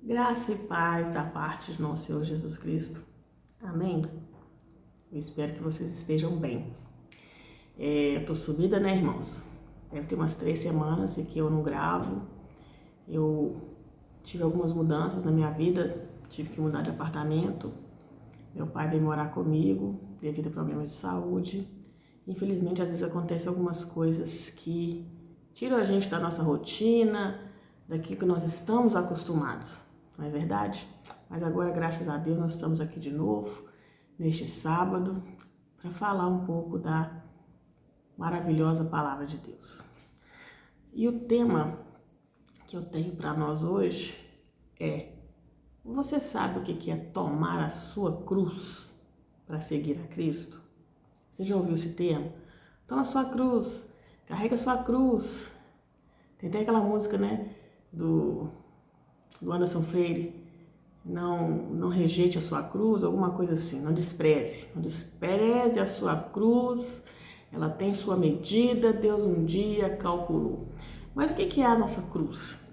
Graça e paz da parte de nosso Senhor Jesus Cristo. Amém? Eu espero que vocês estejam bem. Eu tô sumida, né, irmãos? Deve ter umas 3 semanas que eu não gravo. Eu tive algumas mudanças na minha vida, tive que mudar de apartamento. Meu pai veio morar comigo devido a problemas de saúde. Infelizmente, às vezes acontecem algumas coisas que tiram a gente da nossa rotina, daquilo que nós estamos acostumados. Não é verdade? Mas agora, graças a Deus, nós estamos aqui de novo, neste sábado, para falar um pouco da maravilhosa Palavra de Deus. E o tema que eu tenho para nós hoje é: você sabe o que é tomar a sua cruz para seguir a Cristo? Você já ouviu esse termo? Toma a sua cruz, carrega a sua cruz. Tem até aquela música, né, do Anderson Freire, não rejeite a sua cruz, alguma coisa assim, não despreze a sua cruz, ela tem sua medida, Deus um dia calculou. Mas o que é a nossa cruz?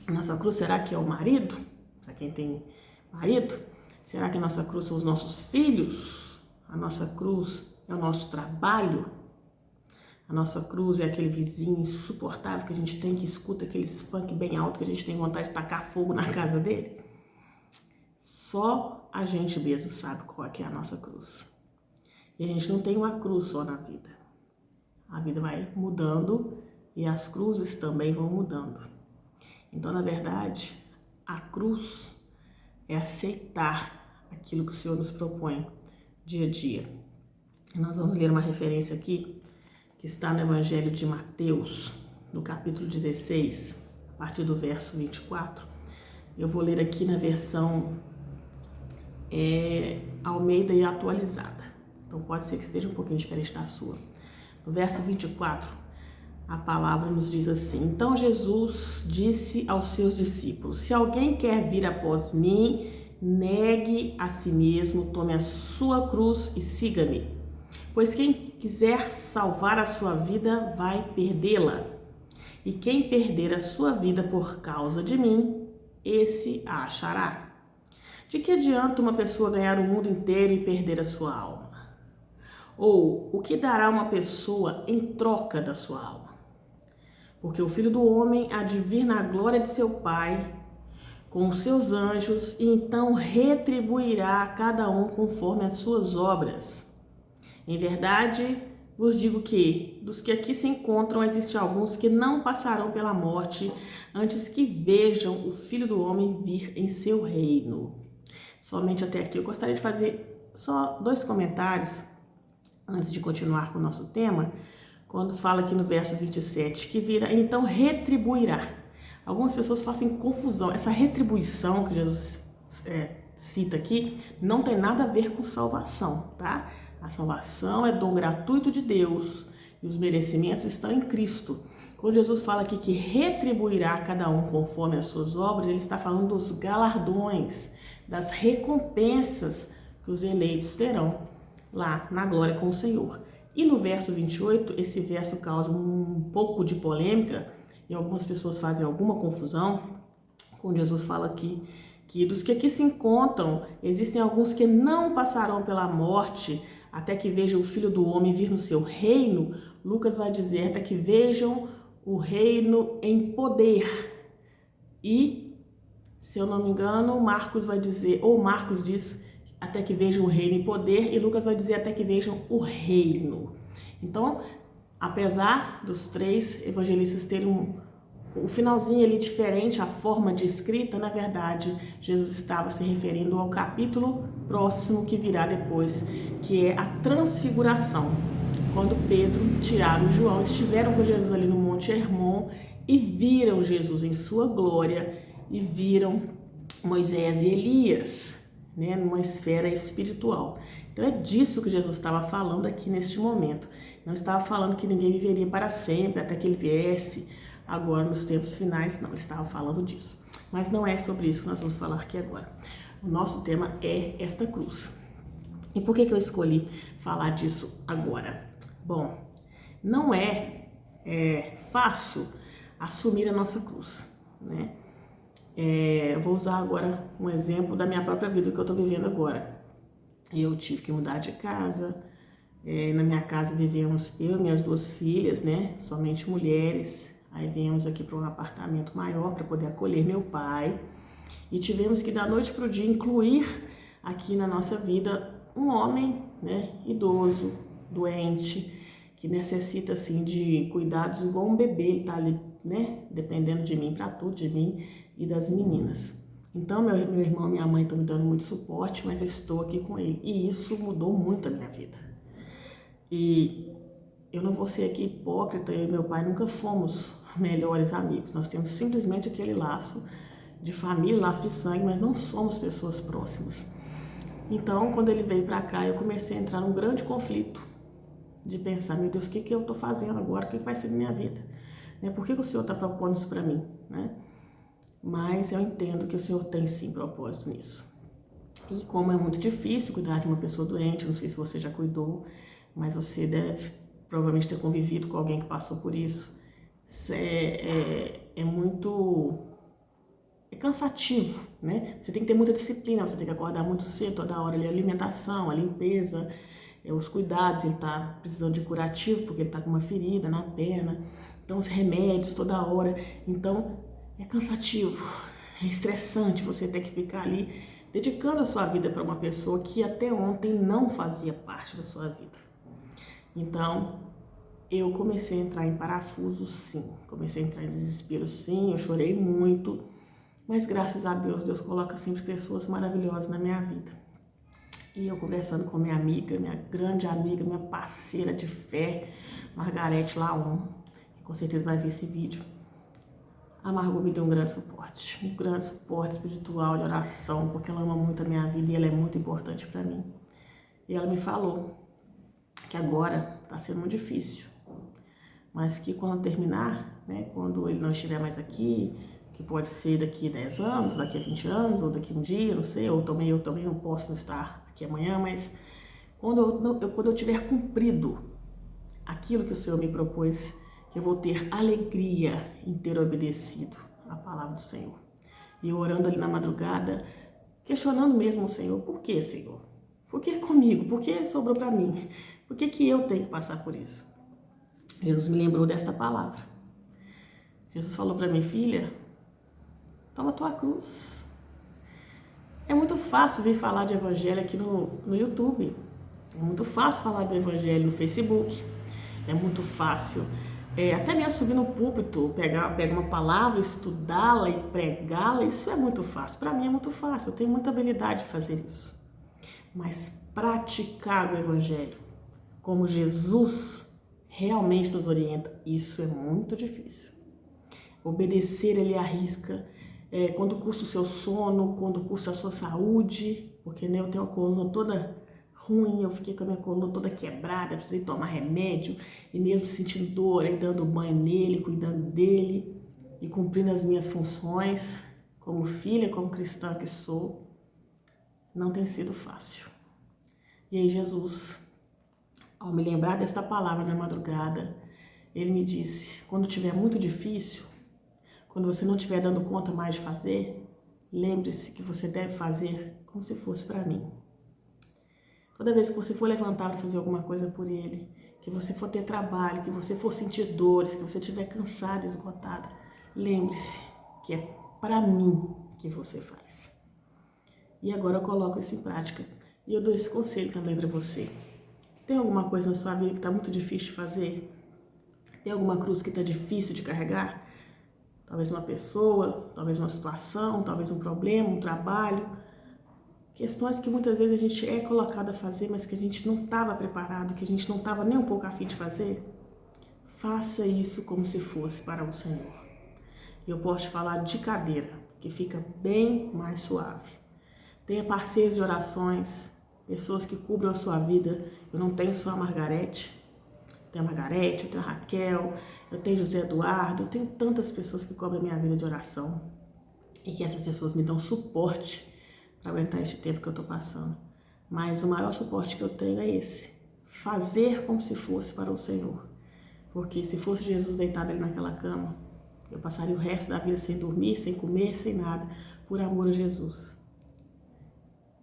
A nossa cruz, será que é o marido? Para quem tem marido? Será que a nossa cruz são os nossos filhos? A nossa cruz é o nosso trabalho? A nossa cruz é aquele vizinho insuportável que a gente tem, que escuta aqueles funk bem alto, que a gente tem vontade de tacar fogo na casa dele? Só a gente mesmo sabe qual é a nossa cruz. E a gente não tem uma cruz só na vida. A vida vai mudando e as cruzes também vão mudando. Então, na verdade, a cruz é aceitar aquilo que o Senhor nos propõe dia a dia. E nós vamos ler uma referência aqui, que está no Evangelho de Mateus, no capítulo 16, a partir do verso 24. Eu vou ler aqui na versão Almeida e atualizada. Então pode ser que esteja um pouquinho diferente da sua. No verso 24, a palavra nos diz assim: então Jesus disse aos seus discípulos: se alguém quer vir após mim, negue a si mesmo, tome a sua cruz e siga-me. Pois quem quiser salvar a sua vida vai perdê-la. E quem perder a sua vida por causa de mim, esse a achará. De que adianta uma pessoa ganhar o mundo inteiro e perder a sua alma? Ou o que dará uma pessoa em troca da sua alma? Porque o Filho do Homem há de vir na glória de seu Pai com os seus anjos e então retribuirá a cada um conforme as suas obras. Em verdade, vos digo que, dos que aqui se encontram, existem alguns que não passarão pela morte antes que vejam o Filho do Homem vir em seu reino. Somente até aqui. Eu gostaria de fazer só 2 comentários antes de continuar com o nosso tema, quando fala aqui no verso 27, que virá, então retribuirá. Algumas pessoas fazem confusão. Essa retribuição que Jesus cita aqui não tem nada a ver com salvação, tá? A salvação é dom gratuito de Deus e os merecimentos estão em Cristo. Quando Jesus fala aqui que retribuirá cada um conforme as suas obras, ele está falando dos galardões, das recompensas que os eleitos terão lá na glória com o Senhor. E no verso 28, esse verso causa um pouco de polêmica e algumas pessoas fazem alguma confusão, quando Jesus fala aqui que dos que aqui se encontram, existem alguns que não passarão pela morte até que vejam o Filho do Homem vir no seu reino. Lucas vai dizer até que vejam o reino em poder. E, se eu não me engano, Marcos vai dizer, ou Marcos diz até que vejam o reino em poder, e Lucas vai dizer até que vejam o reino. Então, apesar dos 3 evangelistas terem o finalzinho ali diferente, a forma de escrita, na verdade, Jesus estava se referindo ao capítulo próximo que virá depois, que é a transfiguração, quando Pedro, Tiago e João estiveram com Jesus ali no Monte Hermon e viram Jesus em sua glória e viram Moisés e Elias, né, numa esfera espiritual. Então é disso que Jesus estava falando aqui neste momento. Não estava falando que ninguém viveria para sempre até que ele viesse agora nos tempos finais, não, ele estava falando disso. Mas não é sobre isso que nós vamos falar aqui agora. O nosso tema é esta cruz. E por que eu escolhi falar disso agora? Bom, não é fácil assumir a nossa cruz, né? Eu vou usar agora um exemplo da minha própria vida que eu estou vivendo agora. Eu tive que mudar de casa. Na minha casa vivemos eu e minhas 2 filhas, né? Somente mulheres. Aí viemos aqui para um apartamento maior para poder acolher meu pai. E tivemos que da noite para o dia incluir aqui na nossa vida um homem, né? Idoso, doente, que necessita assim de cuidados igual um bebê. Ele tá ali, né? Dependendo de mim para tudo, de mim e das meninas. Então, meu irmão e minha mãe estão me dando muito suporte, mas eu estou aqui com ele. E isso mudou muito a minha vida. E eu não vou ser aqui hipócrita, eu e meu pai nunca fomos melhores amigos. Nós temos simplesmente aquele laço de família, laço de sangue, mas não somos pessoas próximas. Então, quando ele veio para cá, eu comecei a entrar num grande conflito de pensar, meu Deus, o que eu estou fazendo agora? O que vai ser da minha vida? Por que o Senhor está propondo isso para mim? Mas eu entendo que o Senhor tem sim propósito nisso. E como é muito difícil cuidar de uma pessoa doente, não sei se você já cuidou, mas você deve provavelmente ter convivido com alguém que passou por isso. É cansativo, né? Você tem que ter muita disciplina, você tem que acordar muito cedo, toda hora, a alimentação, a limpeza, os cuidados, ele tá precisando de curativo, porque ele tá com uma ferida na perna, então os remédios toda hora, então é cansativo, é estressante você ter que ficar ali dedicando a sua vida para uma pessoa que até ontem não fazia parte da sua vida. Então, eu comecei a entrar em parafuso, sim. Comecei a entrar em desespero, sim. Eu chorei muito. Mas, graças a Deus, Deus coloca sempre pessoas maravilhosas na minha vida. E eu conversando com minha amiga, minha grande amiga, minha parceira de fé, Margarete Laon, que com certeza vai ver esse vídeo. A Margot me deu um grande suporte espiritual, de oração, porque ela ama muito a minha vida e ela é muito importante para mim. E ela me falou que agora está sendo muito difícil, mas que quando terminar, né, quando ele não estiver mais aqui, que pode ser daqui a 10 anos, daqui a 20 anos, ou daqui a um dia, não sei, eu também não posso não estar aqui amanhã, mas quando eu tiver cumprido aquilo que o Senhor me propôs, que eu vou ter alegria em ter obedecido a palavra do Senhor. E eu orando ali na madrugada, questionando mesmo o Senhor, por que, Senhor? Por que comigo? Por que sobrou para mim? Por que eu tenho que passar por isso? Jesus me lembrou desta palavra. Jesus falou para mim, filha, toma tua cruz. É muito fácil vir falar de evangelho aqui no YouTube. É muito fácil falar do evangelho no Facebook. É muito fácil até mesmo subir no púlpito, pegar uma palavra, estudá-la e pregá-la. Isso é muito fácil. Para mim é muito fácil. Eu tenho muita habilidade de fazer isso. Mas praticar o evangelho como Jesus realmente nos orienta, isso é muito difícil. Obedecer ele arrisca, quando custa o seu sono, quando custa a sua saúde, porque né, eu tenho a coluna toda ruim, eu fiquei com a minha coluna toda quebrada, precisei tomar remédio, e mesmo sentindo dor, aí dando banho nele, cuidando dele, e cumprindo as minhas funções, como filha, como cristã que sou, não tem sido fácil. E aí Jesus, ao me lembrar desta palavra na madrugada, ele me disse, quando estiver muito difícil, quando você não estiver dando conta mais de fazer, lembre-se que você deve fazer como se fosse para mim. Toda vez que você for levantar para fazer alguma coisa por ele, que você for ter trabalho, que você for sentir dores, que você estiver cansada, esgotada, lembre-se que é para mim que você faz. E agora eu coloco isso em prática. E eu dou esse conselho também para você. Tem alguma coisa na sua vida que está muito difícil de fazer? Tem alguma cruz que está difícil de carregar? Talvez uma pessoa, talvez uma situação, talvez um problema, um trabalho. Questões que muitas vezes a gente é colocado a fazer, mas que a gente não estava preparado, que a gente não estava nem um pouco a fim de fazer. Faça isso como se fosse para o Senhor. E eu posso te falar de cadeira, que fica bem mais suave. Tenha parceiros de orações, pessoas que cubram a sua vida. Eu não tenho só a Margarete, eu tenho a Raquel, eu tenho José Eduardo, eu tenho tantas pessoas que cobrem a minha vida de oração. E que essas pessoas me dão suporte para aguentar este tempo que eu estou passando. Mas o maior suporte que eu tenho é esse. Fazer como se fosse para o Senhor. Porque se fosse Jesus deitado ali naquela cama, Eu passaria o resto da vida sem dormir, sem comer, sem nada, por amor a Jesus.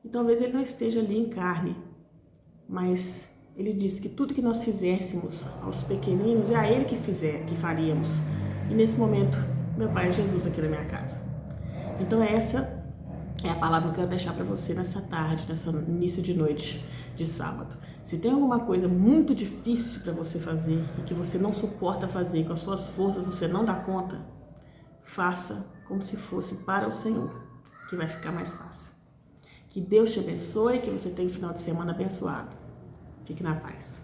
E talvez ele não esteja ali em carne, mas ele disse que tudo que nós fizéssemos aos pequeninos é a ele que faríamos. E nesse momento, meu Pai é Jesus aqui na minha casa. Então essa é a palavra que eu quero deixar para você nessa tarde, nesse início de noite de sábado. Se tem alguma coisa muito difícil para você fazer e que você não suporta fazer, com as suas forças você não dá conta, faça como se fosse para o Senhor, que vai ficar mais fácil. Que Deus te abençoe, que você tenha um final de semana abençoado. Fique na paz.